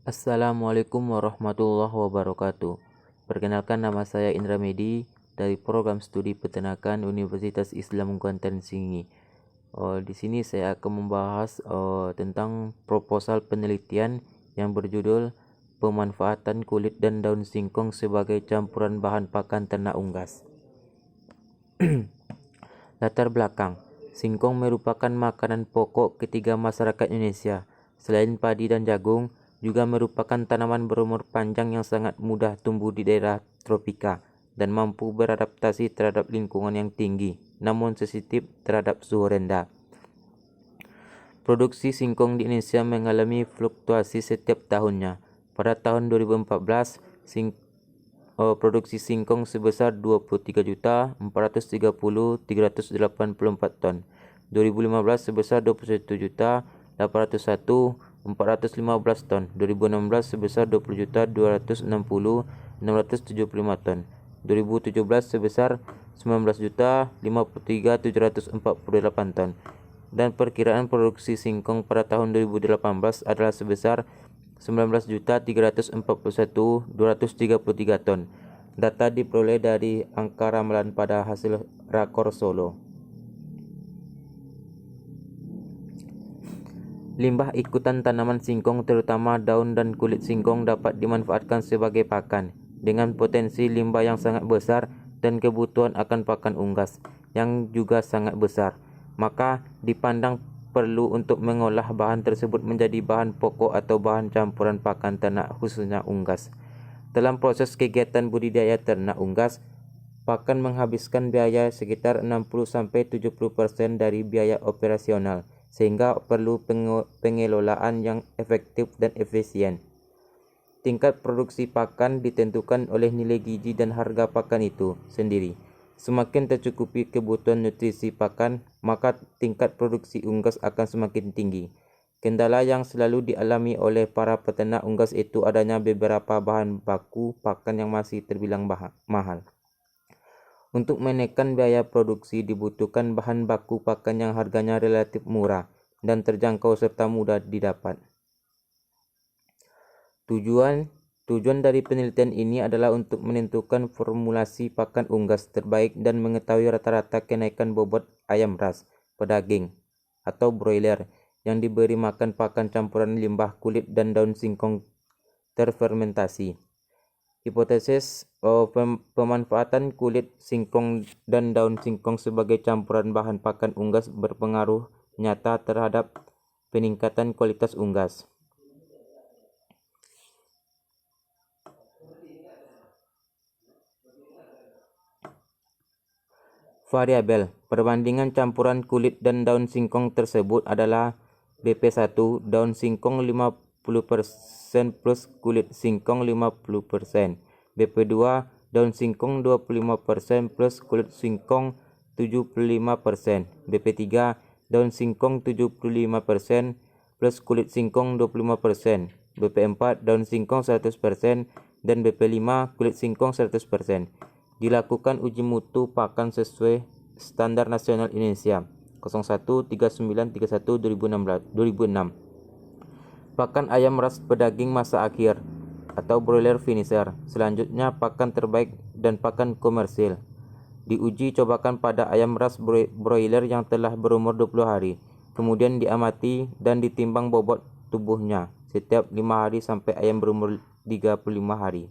Assalamualaikum warahmatullahi wabarakatuh. Perkenalkan, nama saya Indra Medi dari Program Studi Peternakan Universitas Islam Kuantan Singi. Di sini saya akan membahas tentang proposal penelitian yang berjudul pemanfaatan kulit dan daun singkong sebagai campuran bahan pakan ternak unggas. Latar belakang: singkong merupakan makanan pokok ketiga masyarakat Indonesia. Selain padi dan jagung, juga merupakan tanaman berumur panjang yang sangat mudah tumbuh di daerah tropika dan mampu beradaptasi terhadap lingkungan yang tinggi, namun sensitif terhadap suhu rendah. Produksi singkong di Indonesia mengalami fluktuasi setiap tahunnya. Pada tahun 2014, produksi singkong sebesar 23.430.384 ton. 2015 sebesar 21.801.415 ton. 2016 sebesar 20.260.675 ton. 2017 sebesar 19.053.748 ton. Dan perkiraan produksi singkong pada tahun 2018 adalah sebesar 19.341.233 ton. Data diperoleh dari angka ramalan pada hasil Rakor Solo. Limbah ikutan tanaman singkong, terutama daun dan kulit singkong, dapat dimanfaatkan sebagai pakan dengan potensi limbah yang sangat besar dan kebutuhan akan pakan unggas yang juga sangat besar. Maka dipandang perlu untuk mengolah bahan tersebut menjadi bahan pokok atau bahan campuran pakan ternak, khususnya unggas. Dalam proses kegiatan budidaya ternak unggas, pakan menghabiskan biaya sekitar 60-70% dari biaya operasional, sehingga perlu pengelolaan yang efektif dan efisien. Tingkat produksi pakan ditentukan oleh nilai gizi dan harga pakan itu sendiri. Semakin tercukupi kebutuhan nutrisi pakan, maka tingkat produksi unggas akan semakin tinggi. Kendala yang selalu dialami oleh para peternak unggas itu adanya beberapa bahan baku pakan yang masih terbilang mahal. Untuk menekan biaya produksi dibutuhkan bahan baku pakan yang harganya relatif murah dan terjangkau serta mudah didapat. Tujuan dari penelitian ini adalah untuk menentukan formulasi pakan unggas terbaik dan mengetahui rata-rata kenaikan bobot ayam ras, pedaging, atau broiler yang diberi makan pakan campuran limbah kulit dan daun singkong terfermentasi. Hipotesis pemanfaatan kulit singkong dan daun singkong sebagai campuran bahan pakan unggas berpengaruh nyata terhadap peningkatan kualitas unggas. Variabel perbandingan campuran kulit dan daun singkong tersebut adalah BP1, daun singkong 50% plus kulit singkong 50%. BP2, daun singkong 25% plus kulit singkong 75%. BP3, daun singkong 75% plus kulit singkong 25%. BP4, daun singkong 100% dan BP5, kulit singkong 100%. Dilakukan uji mutu pakan sesuai Standar Nasional Indonesia 013931/2006. Pakan ayam ras pedaging masa akhir atau broiler finisher. Selanjutnya pakan terbaik dan pakan komersil. Diuji cobakan pada ayam ras broiler yang telah berumur 20 hari. Kemudian diamati dan ditimbang bobot tubuhnya setiap 5 hari sampai ayam berumur 35 hari.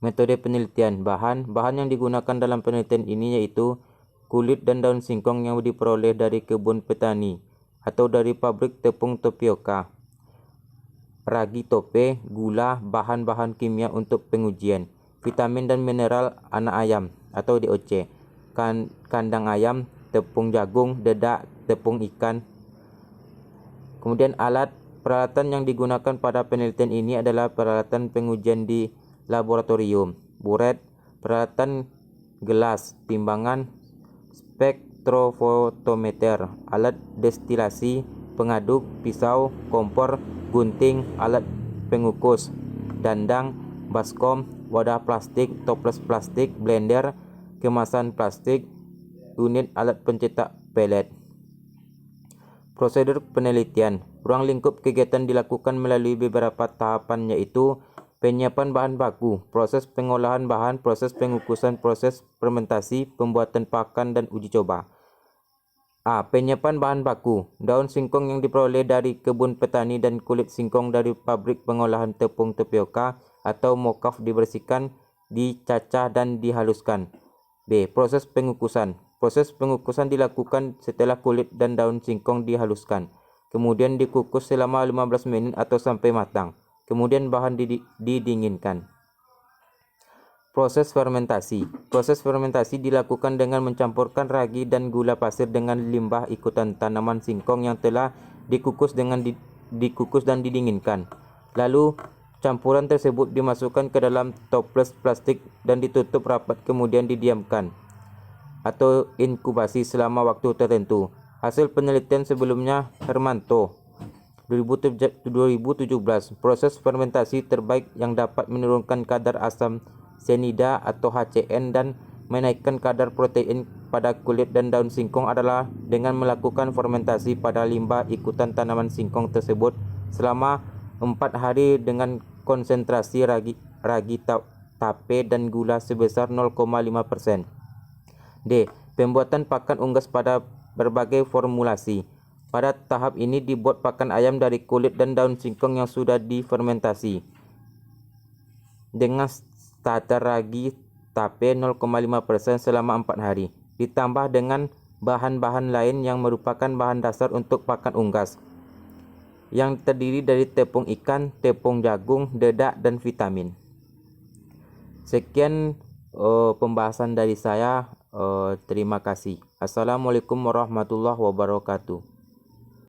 Metode penelitian. Bahan yang digunakan dalam penelitian ini yaitu kulit dan daun singkong yang diperoleh dari kebun petani atau dari pabrik tepung tapioka, ragi tope, gula, bahan-bahan kimia untuk pengujian, vitamin dan mineral anak ayam atau DOC, kandang ayam, tepung jagung, dedak, tepung ikan. Kemudian peralatan yang digunakan pada penelitian ini adalah peralatan pengujian di laboratorium, buret, peralatan gelas, timbangan, spektrofotometer, alat destilasi, pengaduk, pisau, kompor, gunting, alat pengukus, dandang, baskom, wadah plastik, toples plastik, blender, kemasan plastik, unit alat pencetak pelet. Prosedur penelitian. Ruang lingkup kegiatan dilakukan melalui beberapa tahapan, yaitu penyiapan bahan baku, proses pengolahan bahan, proses pengukusan, proses fermentasi, pembuatan pakan, dan uji coba. A. Penyiapan bahan baku. Daun singkong yang diperoleh dari kebun petani dan kulit singkong dari pabrik pengolahan tepung tapioka atau mokaf dibersihkan, dicacah, dan dihaluskan. B. Proses pengukusan. Proses pengukusan dilakukan setelah kulit dan daun singkong dihaluskan. Kemudian dikukus selama 15 menit atau sampai matang. Kemudian bahan didinginkan. Proses fermentasi. Proses fermentasi dilakukan dengan mencampurkan ragi dan gula pasir dengan limbah ikutan tanaman singkong yang telah dikukus dan didinginkan. Lalu campuran tersebut dimasukkan ke dalam toples plastik dan ditutup rapat, kemudian didiamkan atau inkubasi selama waktu tertentu. Hasil penelitian sebelumnya Hermanto 2017, proses fermentasi terbaik yang dapat menurunkan kadar asam cyanida atau HCN dan menaikkan kadar protein pada kulit dan daun singkong adalah dengan melakukan fermentasi pada limbah ikutan tanaman singkong tersebut selama 4 hari dengan konsentrasi ragi tape dan gula sebesar 0,5%. D. Pembuatan pakan unggas pada berbagai formulasi. Pada tahap ini dibuat pakan ayam dari kulit dan daun singkong yang sudah difermentasi dengan starter ragi tape 0,5% selama 4 hari, ditambah dengan bahan-bahan lain yang merupakan bahan dasar untuk pakan unggas, yang terdiri dari tepung ikan, tepung jagung, dedak, dan vitamin. Sekian pembahasan dari saya. Terima kasih. Assalamualaikum warahmatullahi wabarakatuh.